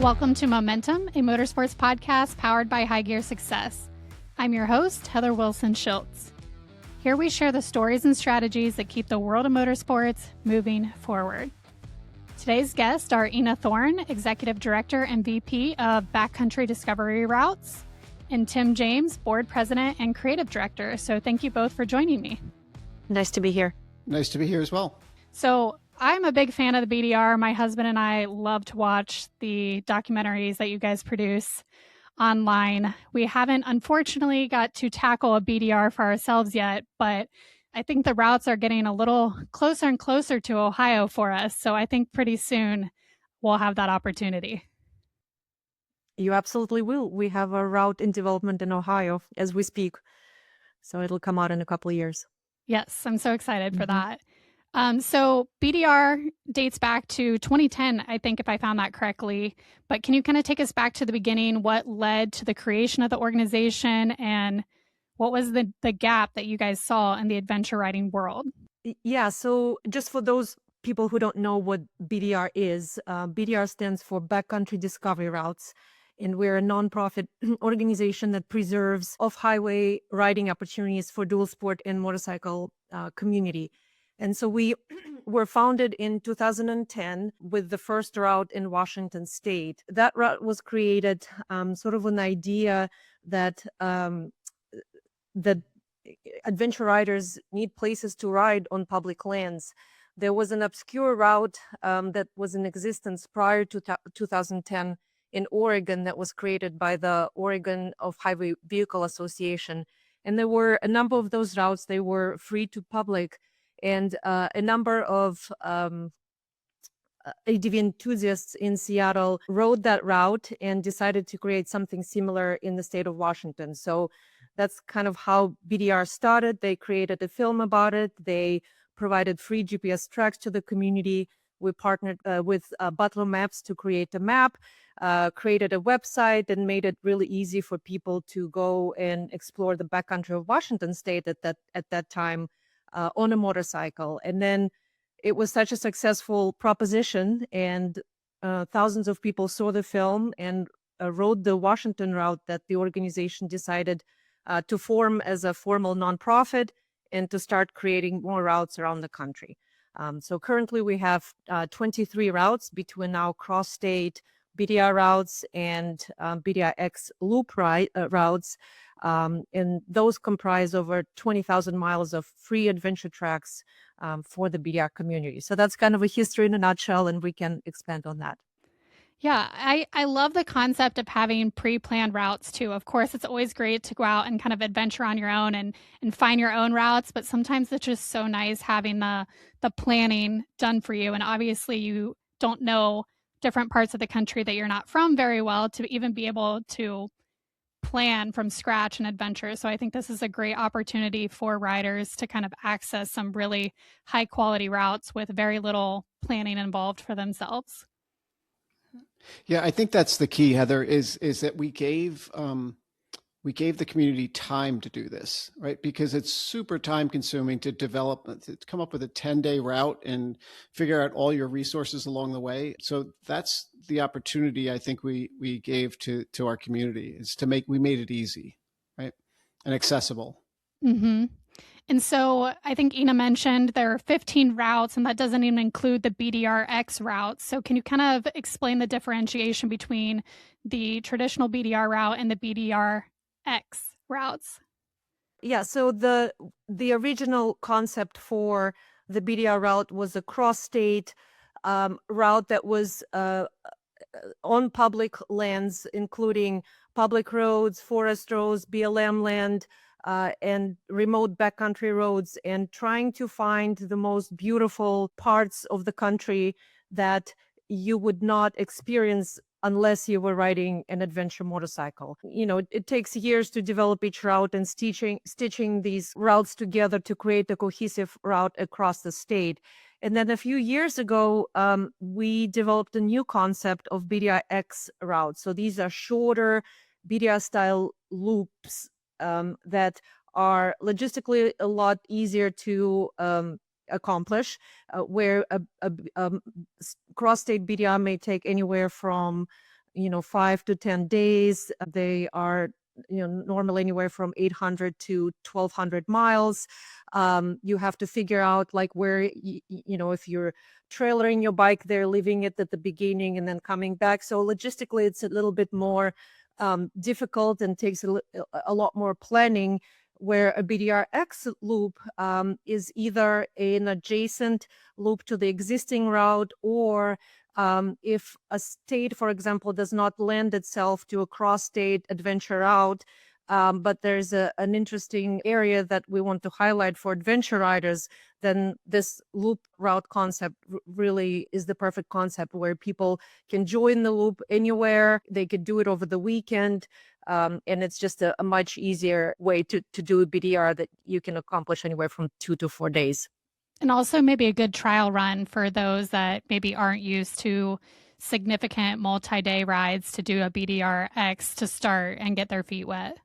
Welcome to Momentum, a motorsports podcast powered by High Gear Success. I'm your host, Heather Wilson Schiltz. Here we share the stories and strategies that keep the world of motorsports moving forward. Today's guests are Inna Thorn, Executive Director and VP of Backcountry Discovery Routes, and Tim James, Board President and Creative Director. So thank you both for joining me. Nice to be here. Nice to be here as well. So I'm a big fan of the BDR. My husband and I love to watch the documentaries that you guys produce online. We haven't, unfortunately, got to tackle a BDR for ourselves yet, but I think the routes are getting a little closer and closer to Ohio for us. So I think pretty soon we'll have that opportunity. You absolutely will. We have a route in development in Ohio as we speak. So it'll come out in a couple of years. Yes, I'm so excited for that. So BDR dates back to 2010, I think, if I found that correctly. But can you kind of take us back to the beginning? What led to the creation of the organization, and what was the gap that you guys saw in the adventure riding world? Yeah, so just for those people who don't know what BDR is, BDR stands for Backcountry Discovery Routes. And we're a nonprofit organization that preserves off-highway riding opportunities for dual sport and motorcycle community. And so we were founded in 2010 with the first route in Washington State. That route was created sort of an idea that that adventure riders need places to ride on public lands. There was an obscure route that was in existence prior to 2010 in Oregon that was created by the Oregon Off-Highway Vehicle Association. And there were a number of those routes. They were free to public. And a number of ADV enthusiasts in Seattle rode that route and decided to create something similar in the state of Washington. So that's kind of how BDR started. They created a film about it. They provided free GPS tracks to the community. We partnered with Butler Maps to create a map, created a website, and made it really easy for people to go and explore the backcountry of Washington State at that time. On a motorcycle. And then it was such a successful proposition, and thousands of people saw the film and rode the Washington route that the organization decided to form as a formal nonprofit and to start creating more routes around the country. So currently we have 23 routes between our cross-state BDR routes and BDR-X loop routes. And those comprise over 20,000 miles of free adventure tracks for the BDR community. So that's kind of a history in a nutshell, and we can expand on that. Yeah, I love the concept of having pre-planned routes too. Of course, it's always great to go out and kind of adventure on your own and find your own routes, but sometimes it's just so nice having the planning done for you. And obviously you don't know different parts of the country that you're not from very well to even be able to plan from scratch an adventure. So I think this is a great opportunity for riders to kind of access some really high quality routes with very little planning involved for themselves. Yeah, I think that's the key, Heather, is that we gave the community time to do this, right? Because it's super time consuming to come up with a 10-day route and figure out all your resources along the way. So that's the opportunity I think we gave to our community, is we made it easy, right? And accessible. Mm-hmm. And so I think Inna mentioned there are 15 routes, and that doesn't even include the BDR-X routes. So can you kind of explain the differentiation between the traditional BDR route and the BDR-X routes? Yeah, so the original concept for the BDR route was a cross-state route that was on public lands, including public roads, forest roads, BLM land, and remote backcountry roads, and trying to find the most beautiful parts of the country that you would not experience unless you were riding an adventure motorcycle. You know, it takes years to develop each route and stitching these routes together to create a cohesive route across the state. And then a few years ago, we developed a new concept of BDR-X routes. So these are shorter BDR-style loops that are logistically a lot easier to accomplish, where a cross-state BDR may take anywhere from 5 to 10 days. They are normally anywhere from 800 to 1,200 miles. You have to figure out like where, if you're trailering your bike there, leaving it at the beginning and then coming back. So logistically, it's a little bit more difficult and takes a lot more planning, where a BDR-X loop is either an adjacent loop to the existing route, or if a state, for example, does not lend itself to a cross-state adventure route, but there's an interesting area that we want to highlight for adventure riders, then this loop route concept really is the perfect concept, where people can join the loop anywhere. They could do it over the weekend. And it's just a much easier way to do a BDR that you can accomplish anywhere from 2 to 4 days. And also maybe a good trial run for those that maybe aren't used to significant multi-day rides, to do a BDR-X to start and get their feet wet.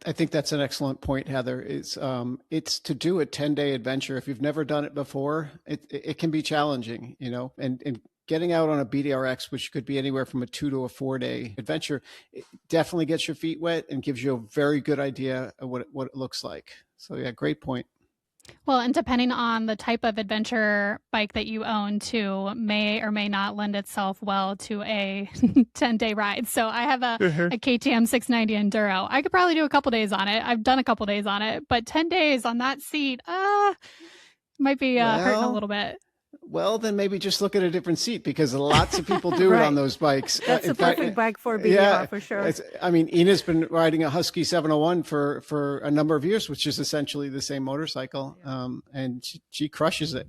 I think that's an excellent point, Heather. It's to do a 10-day adventure. If you've never done it before, it can be challenging, and getting out on a BDR-X, which could be anywhere from a 2 to a 4 day adventure, it definitely gets your feet wet and gives you a very good idea of what it looks like. So yeah, great point. Well, and depending on the type of adventure bike that you own too, may or may not lend itself well to a 10-day ride. So I have a KTM 690 Enduro. I could probably do a couple days on it. I've done a couple days on it, but 10 days on that seat, might be hurting a little bit. Well, then maybe just look at a different seat, because lots of people do it on those bikes. That's a perfect bike for BDR, for sure. Inna's been riding a Husky 701 for a number of years, which is essentially the same motorcycle, and she crushes it.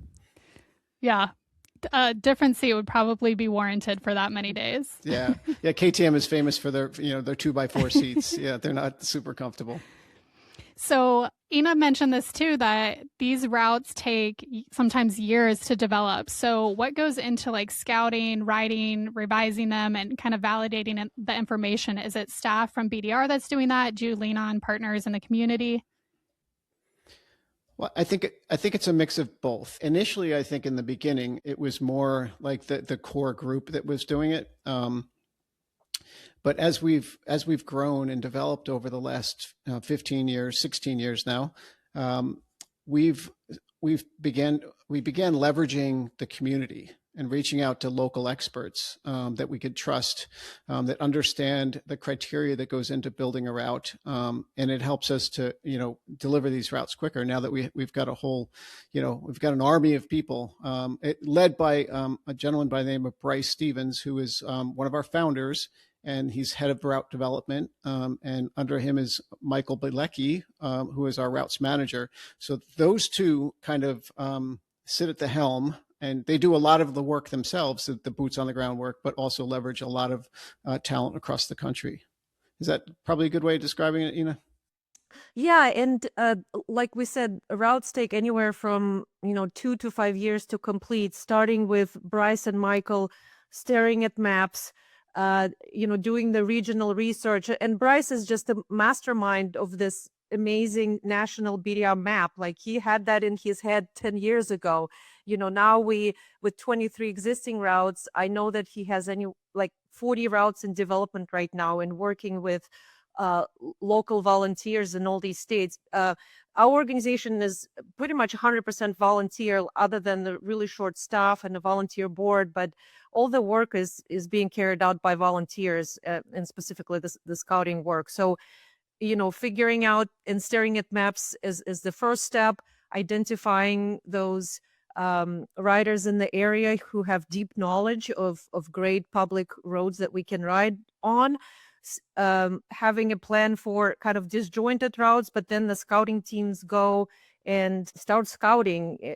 Yeah. A different seat would probably be warranted for that many days. Yeah. KTM is famous for their 2x4 seats. Yeah, they're not super comfortable. So Inna mentioned this too, that these routes take sometimes years to develop. So what goes into like scouting, writing, revising them, and kind of validating the information? Is it staff from BDR that's doing that? Do you lean on partners in the community? Well, I think it's a mix of both. Initially, I think in the beginning, it was more like the core group that was doing it. But as we've grown and developed over the last 15 years, 16 years now, we began leveraging the community and reaching out to local experts that we could trust, that understand the criteria that goes into building a route, and it helps us to deliver these routes quicker. Now that we've got a whole, we've got an army of people, led by a gentleman by the name of Bryce Stevens, who is one of our founders. And he's head of route development. And under him is Michael Bilecki, who is our routes manager. So those two kind of sit at the helm, and they do a lot of the work themselves, the boots on the ground work, but also leverage a lot of talent across the country. Is that probably a good way of describing it, Inna? Yeah, and like we said, routes take anywhere from 2 to 5 years to complete, starting with Bryce and Michael staring at maps, doing the regional research. And Bryce is just a mastermind of this amazing national BDR map. Like, he had that in his head 10 years ago. Now with 23 existing routes, I know that he has 40 routes in development right now, and working with local volunteers in all these states. Our organization is pretty much 100% volunteer, other than the really short staff and the volunteer board, but all the work is being carried out by volunteers, and specifically the scouting work. So, figuring out and staring at maps is the first step, identifying those riders in the area who have deep knowledge of great public roads that we can ride on, having a plan for kind of disjointed routes, but then the scouting teams go and start scouting,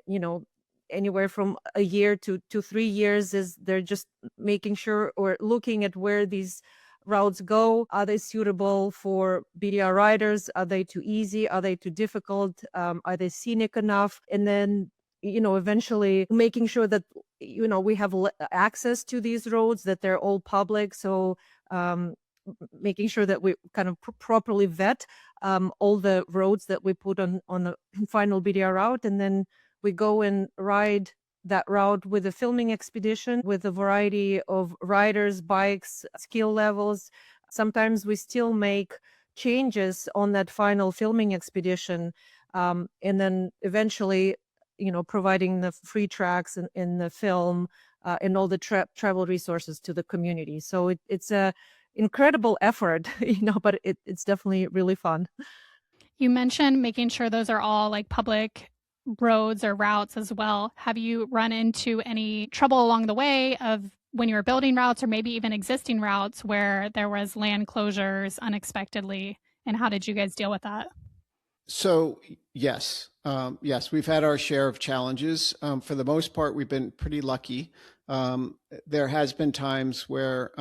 anywhere from a year to 3 years, is they're just making sure or looking at where these routes go. Are they suitable for BDR riders? Are they too easy? Are they too difficult? Are they scenic enough? And then, eventually making sure that, we have access to these roads, that they're all public. So, making sure that we kind of properly vet all the roads that we put on the final BDR route, and then we go and ride that route with a filming expedition with a variety of riders, bikes, skill levels. Sometimes we still make changes on that final filming expedition, and then eventually, providing the free tracks in the film, and all the travel resources to the community. So it's a incredible effort, but it's definitely really fun. You mentioned making sure those are all like public roads or routes as well. Have you run into any trouble along the way of when you were building routes or maybe even existing routes where there was land closures unexpectedly? And how did you guys deal with that? So yes, we've had our share of challenges. For the most part, we've been pretty lucky. There has been times where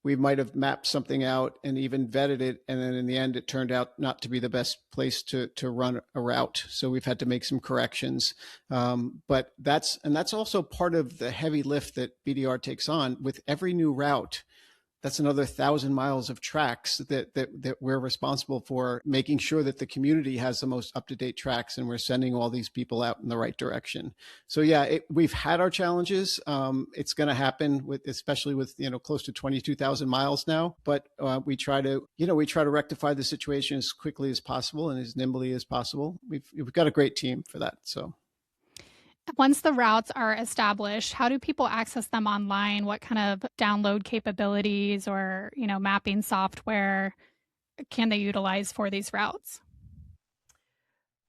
we might have mapped something out and even vetted it, and then in the end, it turned out not to be the best place to run a route. So we've had to make some corrections. But that's also part of the heavy lift that BDR takes on with every new route. That's another 1,000 miles of tracks that we're responsible for making sure that the community has the most up-to-date tracks, and we're sending all these people out in the right direction. So yeah, we've had our challenges. It's going to happen especially with close to 22,000 miles now. But we try to rectify the situation as quickly as possible and as nimbly as possible. We've got a great team for that. So. Once the routes are established, how do people access them online? What kind of download capabilities or, mapping software can they utilize for these routes?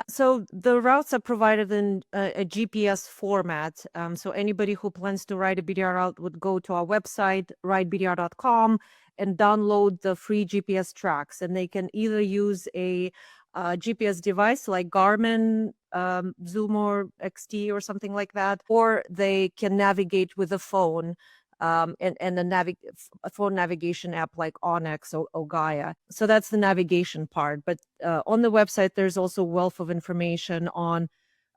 So the routes are provided in a GPS format. So anybody who plans to ride a BDR route would go to our website, ridebdr.com, and download the free GPS tracks. And they can either use a GPS device like Garmin, Zoom or XT or something like that, or they can navigate with a phone, and a phone navigation app like Onyx or Gaia. So that's the navigation part. But on the website, there's also a wealth of information on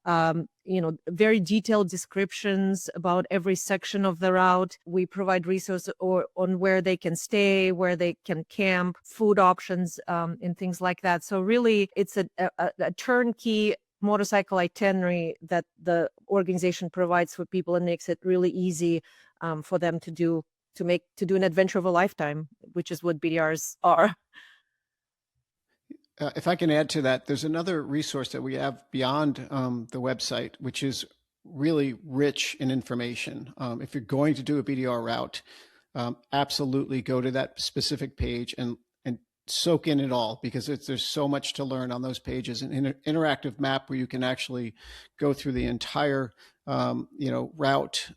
very detailed descriptions about every section of the route. We provide resources on where they can stay, where they can camp, food options, and things like that. So really, it's a turnkey motorcycle itinerary that the organization provides for people and makes it really easy for them to do an adventure of a lifetime, which is what BDRs are. If I can add to that, there's another resource that we have beyond the website, which is really rich in information. If you're going to do a BDR route, absolutely go to that specific page and soak in it all, because there's so much to learn on those pages. An interactive map where you can actually go through the entire route,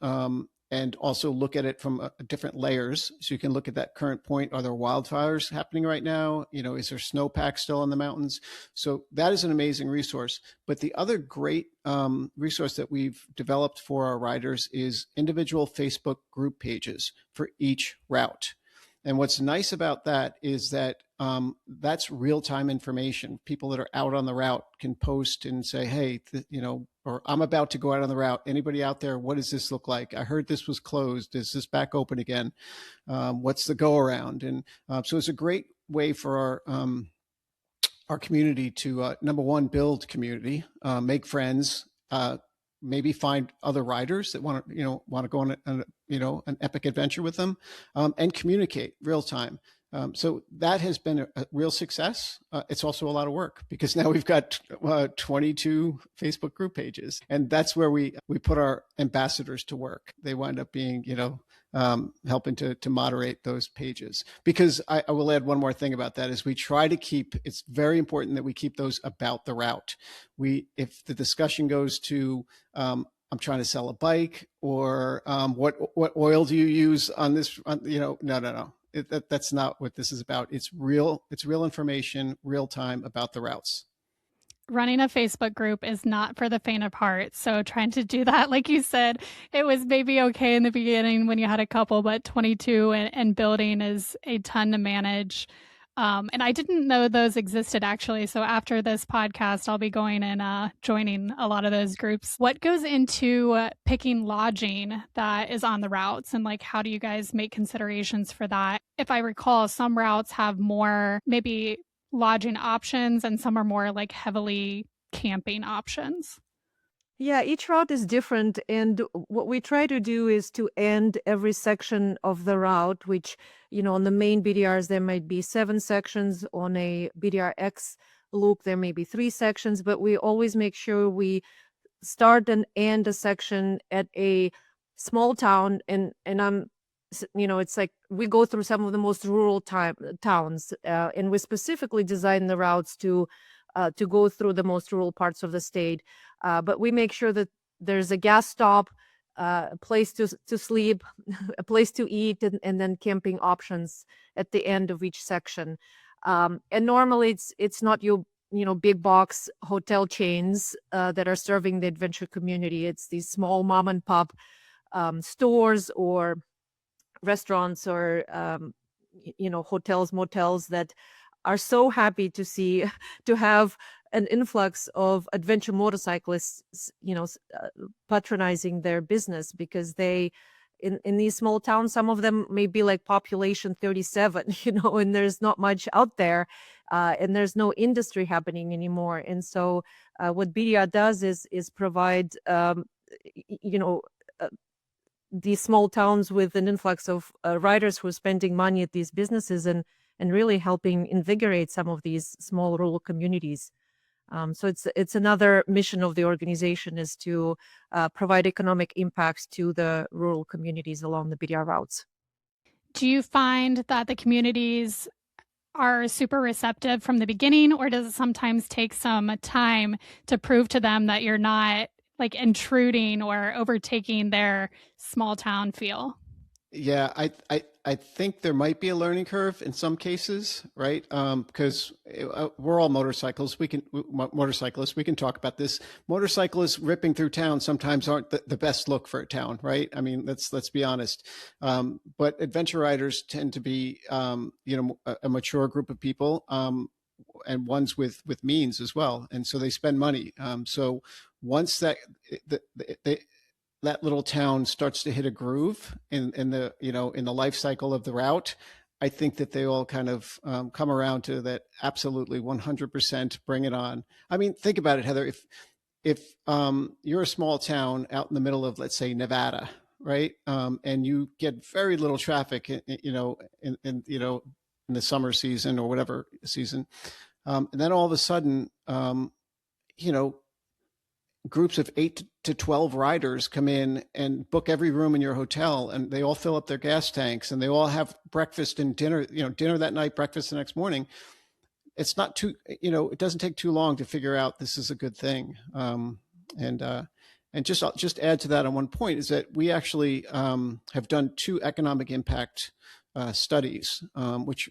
and also look at it from different layers. So you can look at that current point. Are there wildfires happening right now? Is there snowpack still in the mountains? So that is an amazing resource. But the other great resource that we've developed for our riders is individual Facebook group pages for each route. And what's nice about that is that that's real-time information. People that are out on the route can post and say, hey, or I'm about to go out on the route. Anybody out there? What does this look like? I heard this was closed. Is this back open again? What's the go around? And so it's a great way for our community to, number one, build community, make friends, maybe find other riders that want to go on an epic adventure with them, and communicate real time. So that has been a real success. It's also a lot of work, because now we've got 22 Facebook group pages, and that's where we put our ambassadors to work. They wind up being, helping to moderate those pages. Because I will add one more thing about that is we try to keep, it's very important that we keep those about the route. If the discussion goes to, I'm trying to sell a bike, or what oil do you use on this? No. That's not what this is about. It's real information, real time about the routes. Running a Facebook group is not for the faint of heart. So trying to do that, like you said, it was maybe okay in the beginning when you had a couple, but 22 and building is a ton to manage. And I didn't know those existed, actually. So after this podcast, I'll be going and joining a lot of those groups. What goes into picking lodging that is on the routes? And how do you guys make considerations for that? If I recall, some routes have more maybe lodging options and some are more heavily camping options. Yeah, each route is different. And what we try to do is to end every section of the route, which, on the main BDRs, there might be 7 sections. On a BDR-X loop, there may be 3 sections, but we always make sure we start and end a section at a small town. It's like we go through some of the most rural towns, and we specifically design the routes to go through the most rural parts of the state. But we make sure that there's a gas stop, a place to sleep, a place to eat, and then camping options at the end of each section. And normally it's not your big box hotel chains that are serving the adventure community. It's these small mom and pop stores or restaurants or hotels, motels that are so happy to have an influx of adventure motorcyclists, patronizing their business, because they, in these small towns, some of them may be like population 37, and there's not much out there, and there's no industry happening anymore. And so what BDR does is provide, these small towns with an influx of riders who are spending money at these businesses and really helping invigorate some of these small rural communities. So it's another mission of the organization, is to provide economic impacts to the rural communities along the BDR routes. Do you find that the communities are super receptive from the beginning, or does it sometimes take some time to prove to them that you're not like intruding or overtaking their small town feel? Yeah, I think there might be a learning curve in some cases, right? Because we're all motorcyclists. We can talk about this. Motorcyclists ripping through town sometimes aren't the best look for a town, right? I mean, let's be honest. But adventure riders tend to be, a mature group of people, and ones with means as well, and so they spend money. So once that little town starts to hit a groove in the life cycle of the route, I think that they all kind of come around to that. Absolutely, 100%, bring it on. I mean, think about it, Heather. If you're a small town out in the middle of, let's say, Nevada, right, and you get very little traffic, in the summer season or whatever season, and then all of a sudden, groups of 8 to 12 riders come in and book every room in your hotel, and they all fill up their gas tanks, and they all have breakfast and dinner, dinner that night, breakfast the next morning. It's not too, it doesn't take too long to figure out this is a good thing. And just add to that on one point is that we actually have done 2 economic impact studies, which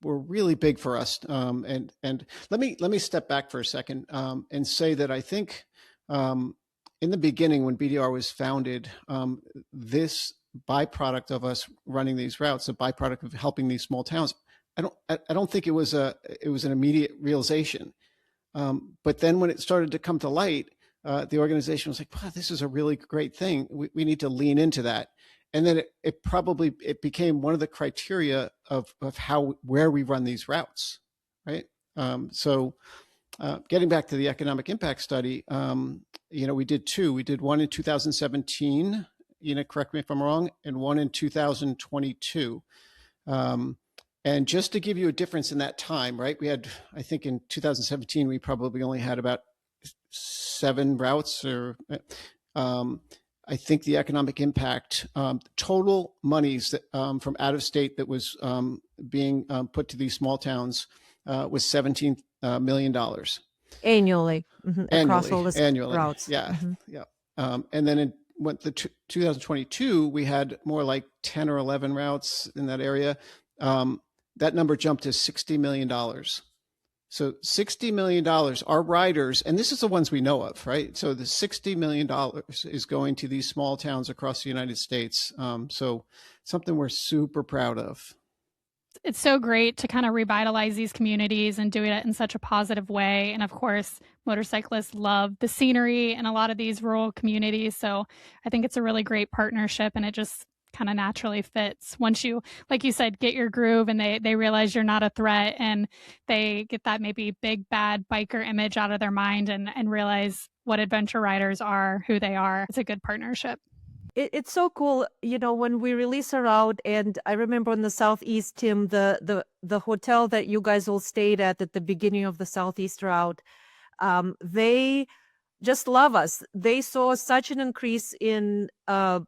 were really big for us. And let me step back for a second and say that I think in the beginning, when BDR was founded, this byproduct of us running these routes, a byproduct of helping these small towns, I don't think it was an immediate realization. But then when it started to come to light, the organization was like, wow, this is a really great thing. We need to lean into that. And then it became one of the criteria of where we run these routes, right? So getting back to the economic impact study, we did 2. We did one in 2017, correct me if I'm wrong, and one in 2022. And just to give you a difference in that time, right? We had, I think in 2017, we probably only had about 7 routes, or I think the economic impact, total monies that, from out of state that was being put to these small towns was $17 million. Annually, across all the routes. Yeah, yeah. And then in 2022, we had more like 10 or 11 routes in that area. That number jumped to $60 million. So $60 million, our riders, and this is the ones we know of, right? So the $60 million is going to these small towns across the United States. So something we're super proud of. It's so great to kind of revitalize these communities and do it in such a positive way. And of course, motorcyclists love the scenery in a lot of these rural communities. So I think it's a really great partnership, and it just kind of naturally fits once you, like you said, get your groove, and they realize you're not a threat, and they get that maybe big bad biker image out of their mind and realize what adventure riders are, who they are. It's a good partnership. It's so cool, when we release a route, and I remember on the Southeast, Tim, the hotel that you guys all stayed at the beginning of the Southeast route, they just love us. They saw such an increase in, hotel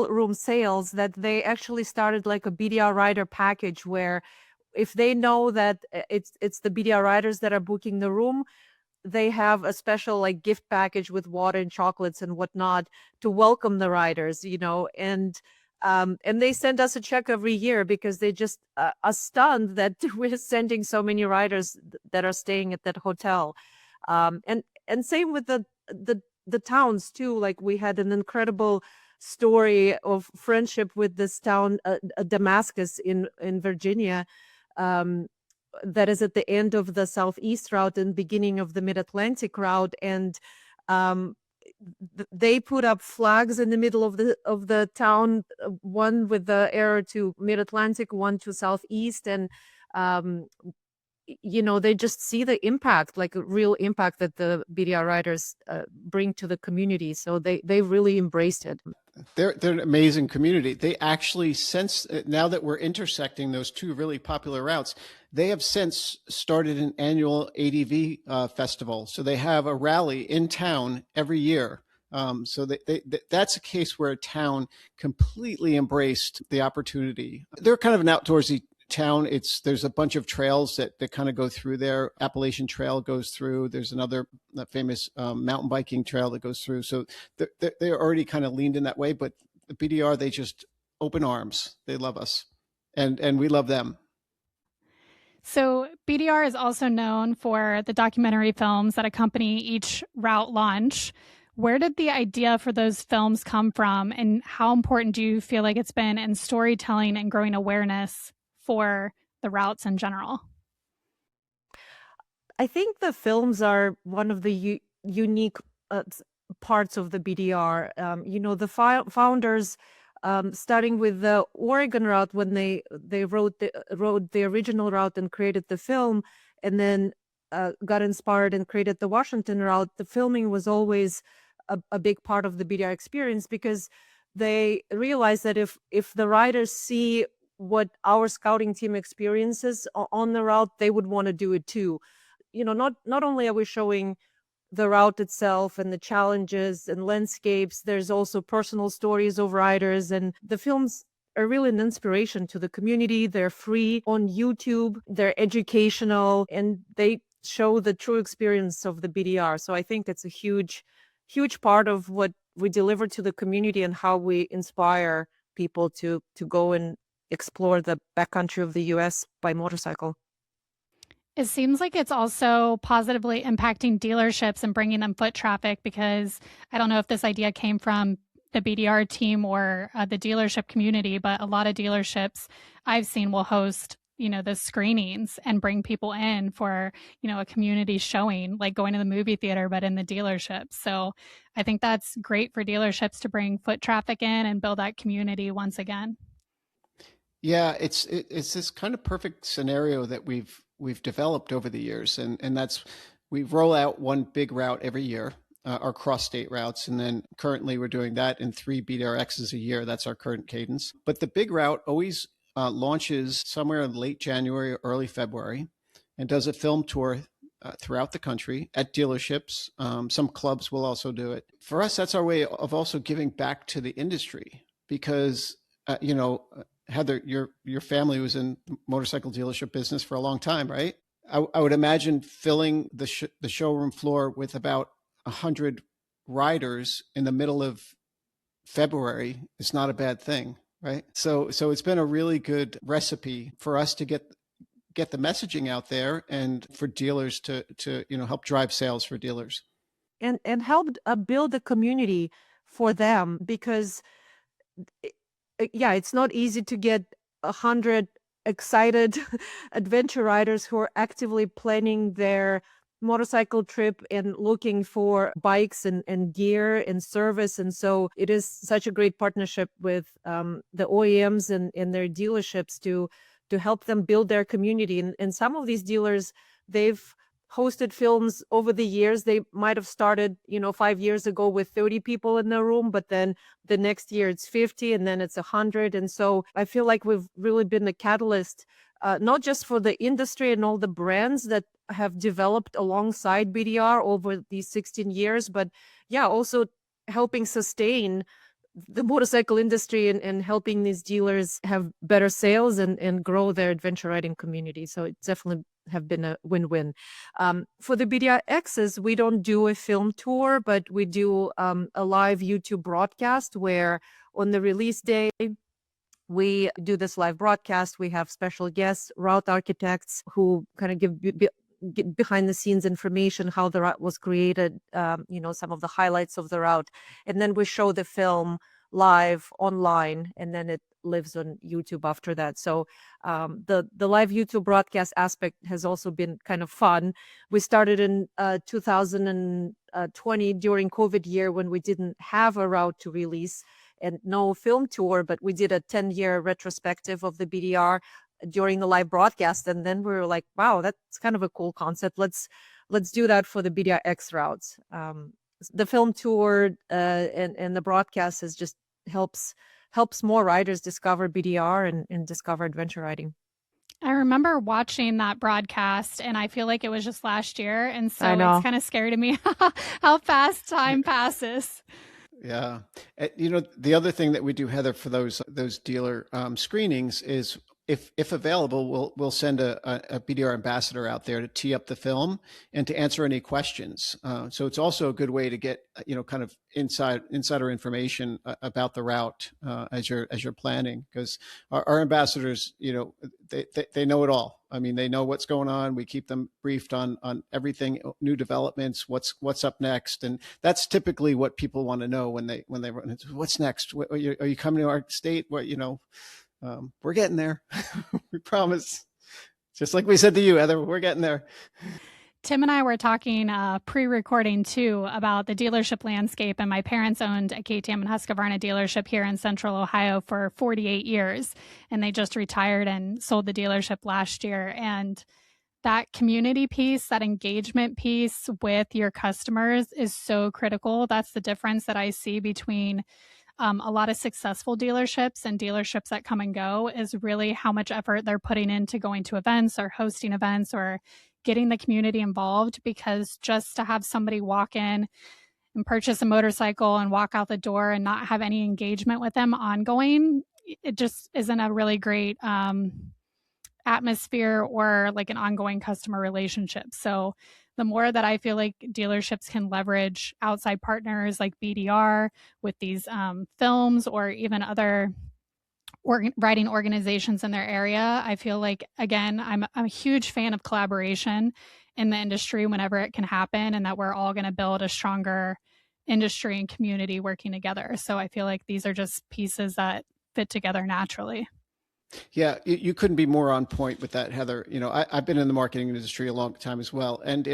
room sales that they actually started like a BDR rider package where if they know that it's the BDR riders that are booking the room, they have a special like gift package with water and chocolates and whatnot to welcome the riders, and they send us a check every year because they just are stunned that we're sending so many riders that are staying at that hotel. And same with the towns too. Like we had an incredible story of friendship with this town, Damascus in Virginia. That is at the end of the Southeast route and beginning of the Mid-Atlantic route, and they put up flags in the middle of the town, one with the arrow to Mid-Atlantic, one to Southeast, and they just see the impact, like a real impact that the BDR riders bring to the community. So they really embraced it. They're an amazing community. They actually now that we're intersecting those two really popular routes, they have since started an annual ADV festival. So they have a rally in town every year. So that's a case where a town completely embraced the opportunity. They're kind of an outdoorsy town. There's a bunch of trails that kind of go through there. Appalachian Trail goes through. There's another famous mountain biking trail that goes through. So they're already kind of leaned in that way. But the BDR, they just open arms. They love us, and we love them. So BDR is also known for the documentary films that accompany each route launch. Where did the idea for those films come from, and how important do you feel like it's been in storytelling and growing awareness for the routes in general? I think the films are one of the unique parts of the BDR. The founders, starting with the Oregon route, when they wrote the original route and created the film, and then got inspired and created the Washington route, the filming was always a big part of the BDR experience, because they realized that if the riders see what our scouting team experiences on the route, they would want to do it too. Not only are we showing the route itself and the challenges and landscapes, there's also personal stories of riders, and the films are really an inspiration to the community. They're free on YouTube, they're educational, and they show the true experience of the BDR. So I think it's a huge part of what we deliver to the community and how we inspire people to go and explore the backcountry of the US by motorcycle. It seems like it's also positively impacting dealerships and bringing them foot traffic, because I don't know if this idea came from the BDR team or the dealership community, but a lot of dealerships I've seen will host, the screenings and bring people in for, a community showing, like going to the movie theater, but in the dealership. So I think that's great for dealerships to bring foot traffic in and build that community once again. Yeah, it's this kind of perfect scenario that we've developed over the years, and that's we roll out one big route every year, our cross-state routes, and then currently we're doing that in 3 BDR-X's a year. That's our current cadence. But the big route always launches somewhere in late January or early February, and does a film tour throughout the country at dealerships. Some clubs will also do it. For us, that's our way of also giving back to the industry, because Heather, your family was in the motorcycle dealership business for a long time, right? I would imagine filling the showroom floor with about 100 riders in the middle of February is not a bad thing, right? So it's been a really good recipe for us to get the messaging out there, and for dealers to help drive sales for dealers, and help build a community for them, because it's not easy to get 100 excited adventure riders who are actively planning their motorcycle trip and looking for bikes and gear and service. And so it is such a great partnership with the OEMs and their dealerships to help them build their community. And some of these dealers, they've hosted films over the years. They might have started, 5 years ago with 30 people in the room, but then the next year it's 50 and then it's 100. And so I feel like we've really been a catalyst, not just for the industry and all the brands that have developed alongside BDR over these 16 years, but also helping sustain the motorcycle industry and helping these dealers have better sales and grow their adventure riding community. So it definitely have been a win-win. For the BDR-X's, we don't do a film tour, but we do a live YouTube broadcast where on the release day, we do this live broadcast. We have special guests, route architects who kind of give behind the scenes information, how the route was created, some of the highlights of the route. And then we show the film live online, and then it lives on YouTube after that. So the live YouTube broadcast aspect has also been kind of fun. We started in 2020 during COVID year when we didn't have a route to release and no film tour, but we did a 10-year retrospective of the BDR during the live broadcast. And then we were like, wow, that's kind of a cool concept. Let's do that for the BDR-X routes. The film tour and the broadcast is just helps more riders discover BDR and discover adventure riding. I remember watching that broadcast, and I feel like it was just last year. And so it's kind of scary to me how fast time passes. Yeah. The other thing that we do, Heather, for those dealer screenings is if available, we'll send a BDR ambassador out there to tee up the film and to answer any questions. So it's also a good way to get, kind of insider information about the route as you're planning, because our ambassadors, they know it all. I mean, they know what's going on. We keep them briefed on everything, new developments, what's up next. And that's typically what people want to know when they run into what's next. Are you coming to our state? We're getting there. We promise. Just like we said to you, Heather, we're getting there. Tim and I were talking pre-recording too about the dealership landscape, and my parents owned a KTM and Husqvarna dealership here in Central Ohio for 48 years, and they just retired and sold the dealership last year. And that community piece, that engagement piece with your customers is so critical. That's the difference that I see between a lot of successful dealerships and dealerships that come and go, is really how much effort they're putting into going to events or hosting events or getting the community involved. Because just to have somebody walk in and purchase a motorcycle and walk out the door and not have any engagement with them ongoing, it just isn't a really great atmosphere or like an ongoing customer relationship. So the more that I feel like dealerships can leverage outside partners like BDR with these films or even other riding organizations in their area, I feel like, again, I'm a huge fan of collaboration in the industry whenever it can happen, and that we're all going to build a stronger industry and community working together. So I feel like these are just pieces that fit together naturally. Yeah, you couldn't be more on point with that, Heather. I've been in the marketing industry a long time as well, and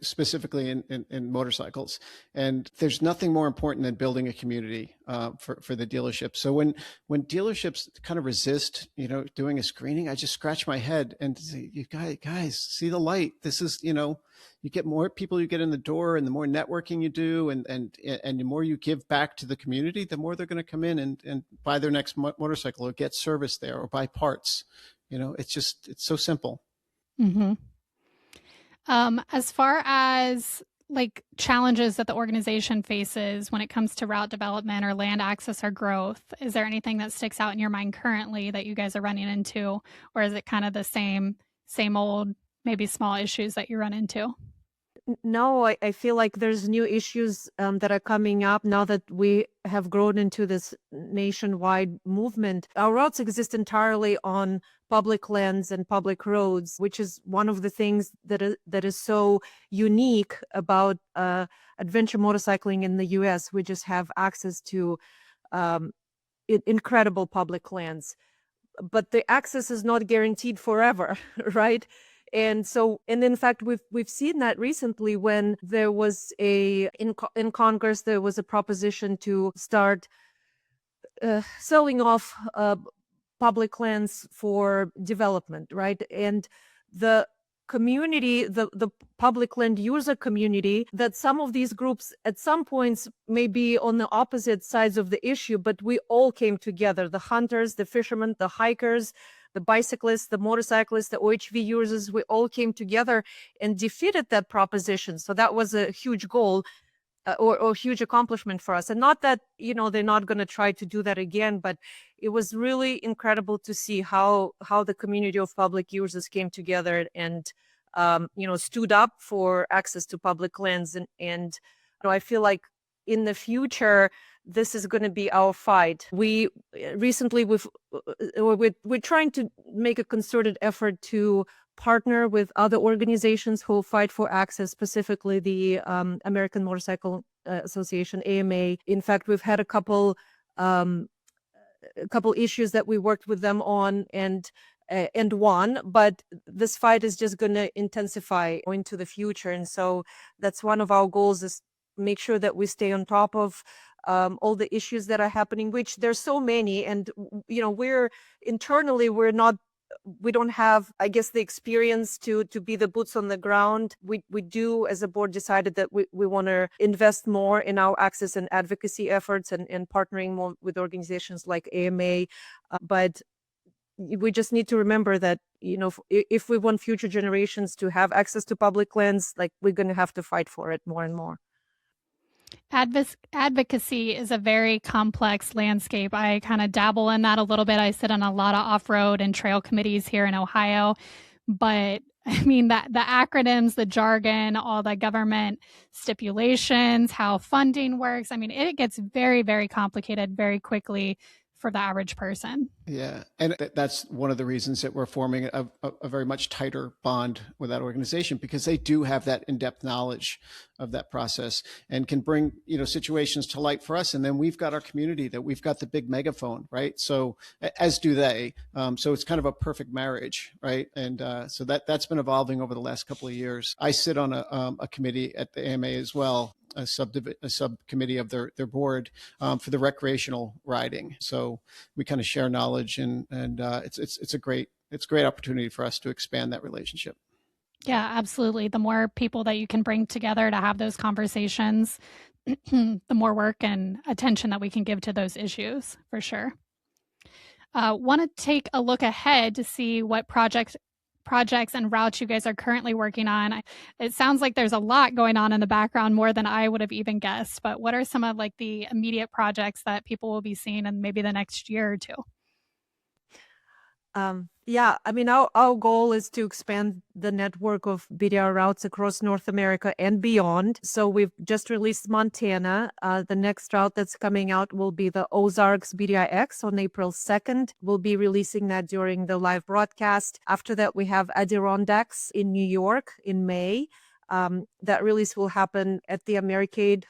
specifically in motorcycles. And there's nothing more important than building a community for the dealership. So when dealerships kind of resist, doing a screening, I just scratch my head and say, you guys, see the light. This is, you get more people you get in the door, and the more networking you do, and the more you give back to the community, the more they're going to come in and buy their next motorcycle or get service there or buy parts. It's so simple. Mm-hmm. As far as like challenges that the organization faces when it comes to route development or land access or growth, is there anything that sticks out in your mind currently that you guys are running into, or is it kind of the same old, maybe small issues that you run into? No, I feel like there's new issues that are coming up now that we have grown into this nationwide movement. Our routes exist entirely on public lands and public roads, which is one of the things that is so unique about adventure motorcycling in the US. We just have access to incredible public lands, but the access is not guaranteed forever, right? And in fact, we've seen that recently when there was in Congress, there was a proposition to start selling off public lands for development, right? And the community, the public land user community, that some of these groups at some points may be on the opposite sides of the issue, but we all came together, the hunters, the fishermen, the hikers, the bicyclists, the motorcyclists, the OHV users, we all came together and defeated that proposition. So that was a huge goal. Or huge accomplishment for us. And not that, they're not going to try to do that again, but it was really incredible to see how the community of public users came together and, stood up for access to public lands. And I feel like in the future, this is going to be our fight. We recently, we're trying to make a concerted effort to partner with other organizations who fight for access, specifically the American Motorcycle Association, AMA. In fact, we've had a couple issues that we worked with them on and won, but this fight is just going to intensify into the future. And so that's one of our goals, is make sure that we stay on top of all the issues that are happening, which there's so many. And, we don't have, I guess, the experience to be the boots on the ground. We do, as a board, decided that we want to invest more in our access and advocacy efforts and partnering more with organizations like AMA. But we just need to remember that, if we want future generations to have access to public lands, like, we're going to have to fight for it more and more. Advocacy is a very complex landscape. I kind of dabble in that a little bit. I sit on a lot of off-road and trail committees here in Ohio. But I mean, the acronyms, the jargon, all the government stipulations, how funding works. I mean, it gets very, very complicated very quickly for the average person. Yeah. And that's one of the reasons that we're forming a very much tighter bond with that organization, because they do have that in-depth knowledge of that process and can bring, situations to light for us. And then we've got our community, that we've got the big megaphone, right? So as do they. So it's kind of a perfect marriage, right? And so that's been evolving over the last couple of years. I sit on a committee at the AMA as well, a subcommittee of their board for the recreational riding. So we kind of share knowledge, and it's a great opportunity for us to expand that relationship. Yeah, absolutely. The more people that you can bring together to have those conversations, the more work and attention that we can give to those issues, for sure. Want to take a look ahead to see what projects and routes you guys are currently working on. It sounds like there's a lot going on in the background, more than I would have even guessed. But what are some of the immediate projects that people will be seeing in maybe the next year or two? Yeah, I mean, our goal is to expand the network of BDR routes across North America and beyond. So we've just released Montana. The next route that's coming out will be the Ozarks BDR-X on April 2nd. We'll be releasing that during the live broadcast. After that, we have Adirondacks in New York in May. That release will happen at the Americade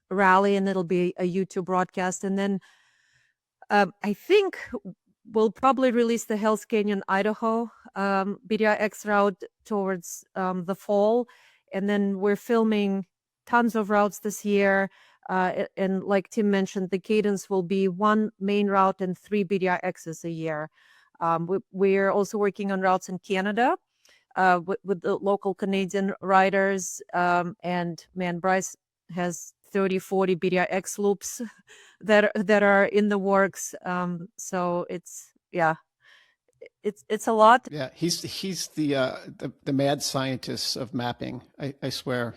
rally, and it'll be a YouTube broadcast. And then I think we'll probably release the Hells Canyon, Idaho BDR-X route towards the fall. And then we're filming tons of routes this year. And like Tim mentioned, the cadence will be 1 main route and 3 BDR-Xs a year. We're also working on routes in Canada with the local Canadian riders. And man, Bryce has 30, 40 BDR-X loops that are in the works. So it's a lot. Yeah, he's the mad scientist of mapping. I swear,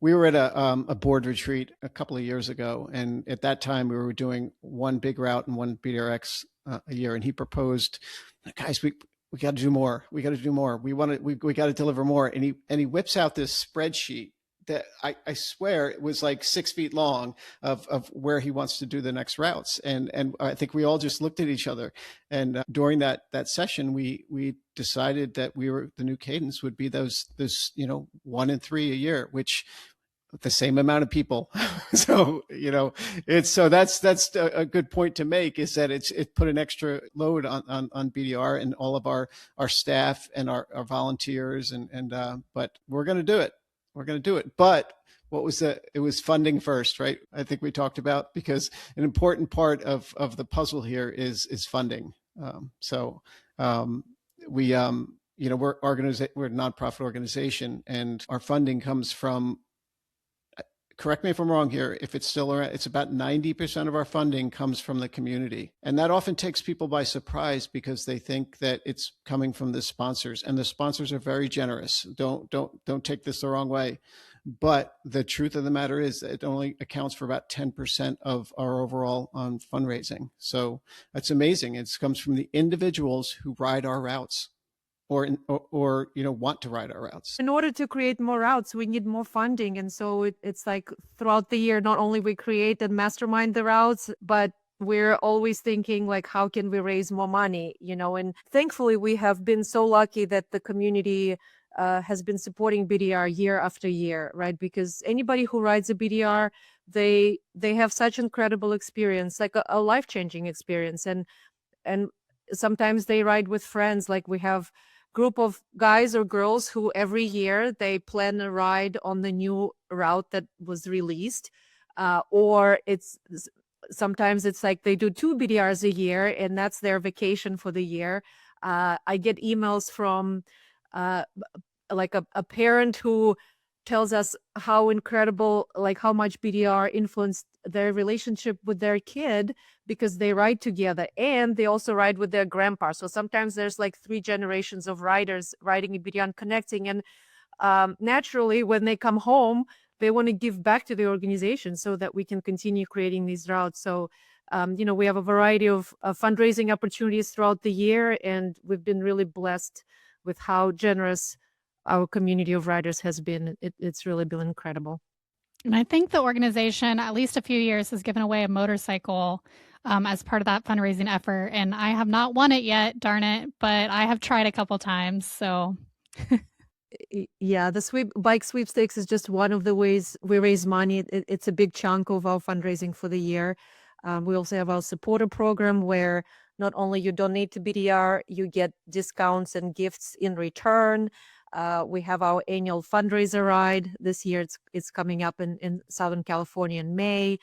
we were at a board retreat a couple of years ago, and at that time we were doing 1 big route and 1 BDR-X a year, and he proposed, guys, we got to do more. We got to do more. We got to deliver more. And he whips out this spreadsheet that I swear it was like 6 feet long of where he wants to do the next routes. And I think we all just looked at each other. And during that session, we decided that the new cadence would be those 1 and 3 a year, which the same amount of people. So, that's a good point to make, is that it put an extra load on BDR and all of our staff and our volunteers. But we're going to do it. We're going to do it. But it was funding first, right? I think we talked about, because an important part of the puzzle here is funding. We we're a nonprofit organization, and our funding comes from, correct me if I'm wrong here, if it's still around, it's about 90% of our funding comes from the community. And that often takes people by surprise because they think that it's coming from the sponsors, and the sponsors are very generous. Don't take this the wrong way. But the truth of the matter is that it only accounts for about 10% of our overall fundraising. So that's amazing. It comes from the individuals who ride our routes or want to ride our routes. In order to create more routes, we need more funding. And so it's like throughout the year, not only we create and mastermind the routes, but we're always thinking like, how can we raise more money? And thankfully we have been so lucky that the community has been supporting BDR year after year, right? Because anybody who rides a BDR, they have such incredible experience, like a life-changing experience. And sometimes they ride with friends. Like we have group of guys or girls who every year they plan a ride on the new route that was released, or sometimes it's like they do 2 BDRs a year and that's their vacation for the year. I get emails from like a parent who tells us how incredible, like how much BDR influenced their relationship with their kid because they ride together and they also ride with their grandpa. So sometimes there's like 3 generations of riders riding in BDR and connecting. And naturally, when they come home, they want to give back to the organization so that we can continue creating these routes. So, we have a variety of fundraising opportunities throughout the year, and we've been really blessed with how generous our community of riders has been. It's really been incredible. And I think the organization, at least a few years, has given away a motorcycle as part of that fundraising effort. And I have not won it yet, darn it, but I have tried a couple times. So yeah, the bike sweepstakes is just one of the ways we raise money. It's a big chunk of our fundraising for the year. We also have our supporter program where not only you donate to BDR, you get discounts and gifts in return. We have our annual fundraiser ride. This year it's coming up in Southern California in May.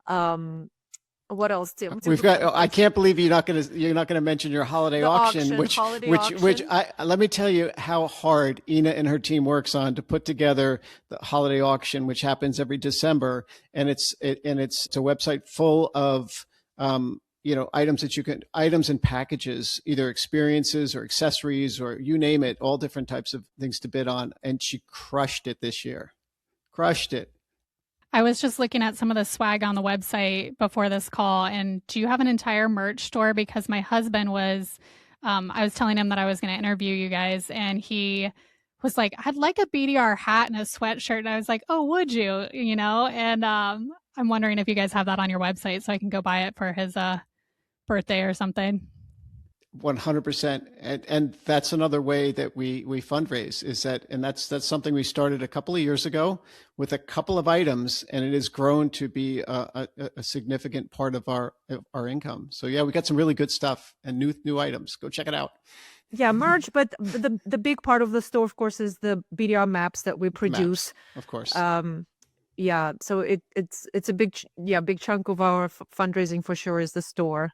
What else, Tim? We've got. I can't believe you're not going to mention your holiday auction, which let me tell you how hard Inna and her team works on to put together the holiday auction, which happens every December, and it's a website full of items and packages, either experiences or accessories or you name it, all different types of things to bid on. And she crushed it this year. Crushed it. I was just looking at some of the swag on the website before this call. And do you have an entire merch store? Because my husband was, I was telling him that I was going to interview you guys, and he was like, I'd like a BDR hat and a sweatshirt. And I was like, oh, would you? And I'm wondering if you guys have that on your website so I can go buy it for his birthday or something. 100%. And that's another way that we fundraise is that, and that's something we started a couple of years ago with a couple of items, and it has grown to be a significant part of our income. So yeah, we got some really good stuff and new items. Go check it out. Yeah, merch, but the big part of the store, of course, is the BDR maps that we produce. Maps, of course. Yeah, so it's a big chunk of our fundraising for sure is the store.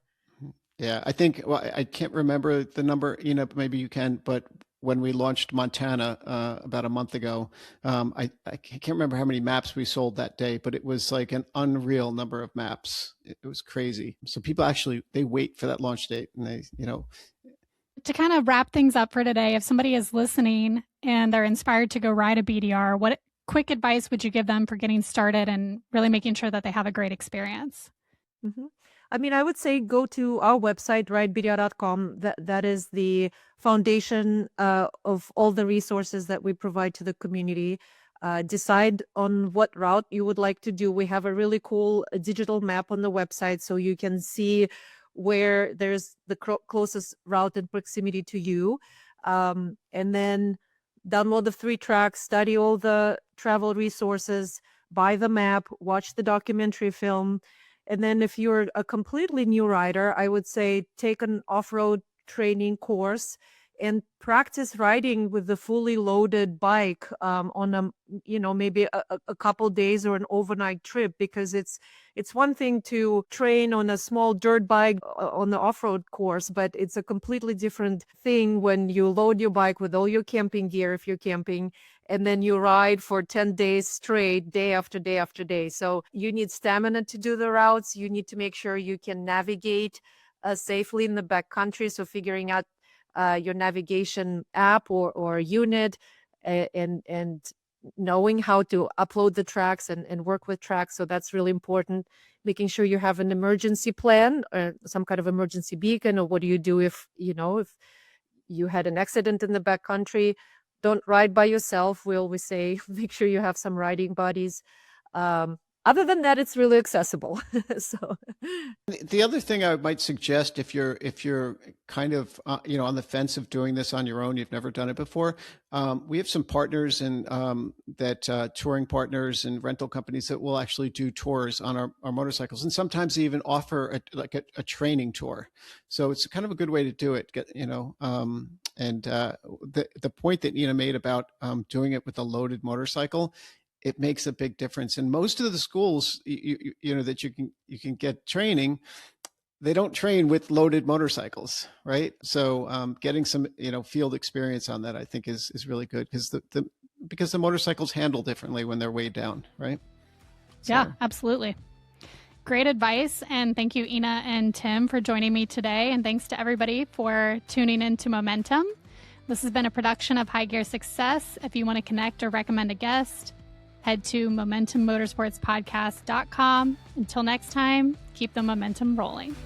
Yeah, I think, well, I can't remember the number, maybe you can, but when we launched Montana about a month ago, I can't remember how many maps we sold that day, but it was like an unreal number of maps. It was crazy. So people actually, they wait for that launch date, and they, To kind of wrap things up for today, if somebody is listening and they're inspired to go ride a BDR, what quick advice would you give them for getting started and really making sure that they have a great experience? Mm-hmm. I mean, I would say go to our website, ridebdr.com. That is the foundation of all the resources that we provide to the community. Decide on what route you would like to do. We have a really cool digital map on the website, so you can see where there's the closest route in proximity to you. And then download the free tracks, study all the travel resources, buy the map, watch the documentary film. And then if you're a completely new rider, I would say take an off-road training course and practice riding with the fully loaded bike on a, maybe a couple days or an overnight trip, because it's one thing to train on a small dirt bike on the off-road course, but it's a completely different thing when you load your bike with all your camping gear if you're camping, and then you ride for 10 days straight, day after day after day. So you need stamina to do the routes. You need to make sure you can navigate safely in the backcountry. So figuring out your navigation app or unit, and knowing how to upload the tracks and work with tracks. So that's really important. Making sure you have an emergency plan or some kind of emergency beacon, or what do you do if you had an accident in the backcountry? Don't ride by yourself. We always say, make sure you have some riding buddies. Other than that, it's really accessible. So the other thing I might suggest, if you're kind of on the fence of doing this on your own, you've never done it before, we have some partners and touring partners and rental companies that will actually do tours on our motorcycles, and sometimes they even offer a training tour. So it's kind of a good way to do it. And the point that Inna made about doing it with a loaded motorcycle, it makes a big difference. And most of the schools, that you can get training, they don't train with loaded motorcycles, right? So getting some field experience on that, I think, is really good, because the motorcycles handle differently when they're weighed down, right? So. Yeah, absolutely. Great advice. And thank you, Inna and Tim, for joining me today. And thanks to everybody for tuning into Momentum. This has been a production of High Gear Success. If you want to connect or recommend a guest, head to MomentumMotorsportsPodcast.com. Until next time, keep the momentum rolling.